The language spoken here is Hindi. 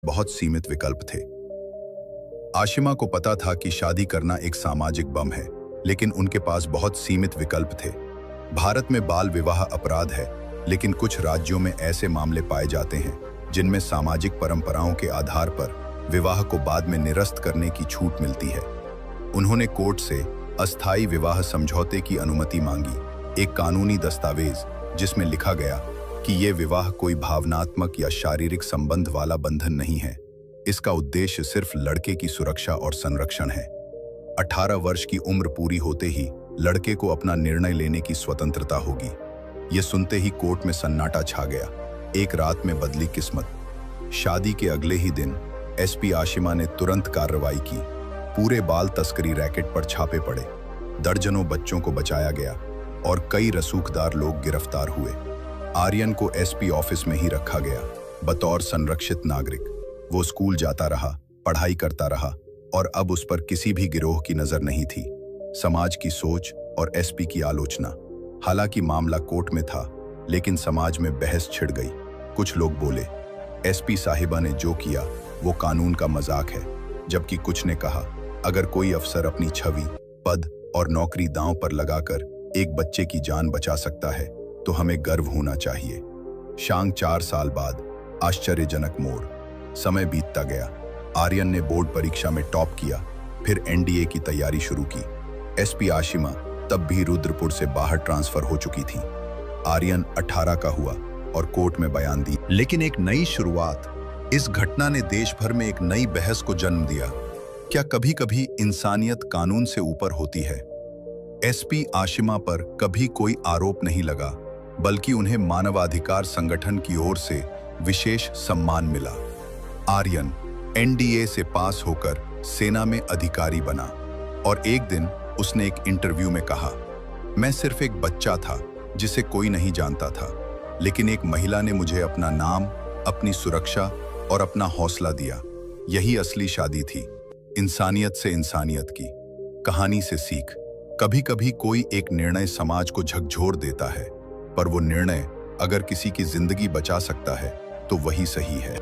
बहुत सीमित विकल्प थे। आशिमा को पता था कि शादी करना एक सामाजिक बम है, लेकिन उनके पास बहुत सीमित विकल्प थे। भारत में बाल विवाह अपराध है, लेकिन कुछ राज्यों में ऐसे मामले पाए जाते हैं जिनमें सामाजिक परंपराओं के आधार पर विवाह को बाद में निरस्त करने की छूट मिलती है। उन्होंने कोर्ट से अस्थायी विवाह समझौते की अनुमति मांगी, एक कानूनी दस्तावेज जिसमें लिखा गया कि ये विवाह कोई भावनात्मक या शारीरिक संबंध वाला बंधन नहीं है। इसका उद्देश्य सिर्फ लड़के की सुरक्षा और संरक्षण है। 18 वर्ष की उम्र पूरी होते ही लड़के को अपना निर्णय लेने की स्वतंत्रता होगी। ये सुनते ही कोर्ट में सन्नाटा छा गया। एक रात में बदली किस्मत। शादी के अगले ही दिन एसपी आशिमा ने तुरंत कार्रवाई की। पूरे बाल तस्करी रैकेट पर छापे पड़े, दर्जनों बच्चों को बचाया गया और कई रसूखदार लोग गिरफ्तार हुए। आर्यन को एसपी ऑफिस में ही रखा गया बतौर संरक्षित नागरिक। वो स्कूल जाता रहा, पढ़ाई करता रहा और अब उस पर किसी भी गिरोह की नजर नहीं थी। समाज की सोच और एसपी की आलोचना। हालांकि मामला कोर्ट में था, लेकिन समाज में बहस छिड़ गई। कुछ लोग बोले एसपी साहिबा ने जो किया वो कानून का मजाक है, जबकि कुछ ने कहा अगर कोई अफसर अपनी छवि, पद और नौकरी दांव पर लगाकर एक बच्चे की जान बचा सकता है तो हमें गर्व होना चाहिए। शांग 4 साल बाद आश्चर्यजनक मोड़। समय बीतता गया। आर्यन ने बोर्ड परीक्षा में टॉप किया, फिर एनडीए की तैयारी शुरू की। एसपी आशिमा तब भी रुद्रपुर से बाहर ट्रांसफर हो चुकी थी। आर्यन 18 का हुआ और कोर्ट में बयान दी। लेकिन एक नई शुरुआत। इस घटना ने देश भर में एक नई बहस को जन्म दिया। क्या कभी कभी इंसानियत कानून से ऊपर होती है? एसपी आशिमा पर कभी कोई आरोप नहीं लगा, बल्कि उन्हें मानवाधिकार संगठन की ओर से विशेष सम्मान मिला। आर्यन एनडीए से पास होकर सेना में अधिकारी बना और एक दिन उसने एक इंटरव्यू में कहा, मैं सिर्फ एक बच्चा था जिसे कोई नहीं जानता था, लेकिन एक महिला ने मुझे अपना नाम, अपनी सुरक्षा और अपना हौसला दिया। यही असली शादी थी, इंसानियत से इंसानियत की, कहानी से सीख। कभी कभी कोई एक निर्णय समाज को झकझोर देता है, पर वो निर्णय अगर किसी की जिंदगी बचा सकता है तो वही सही है।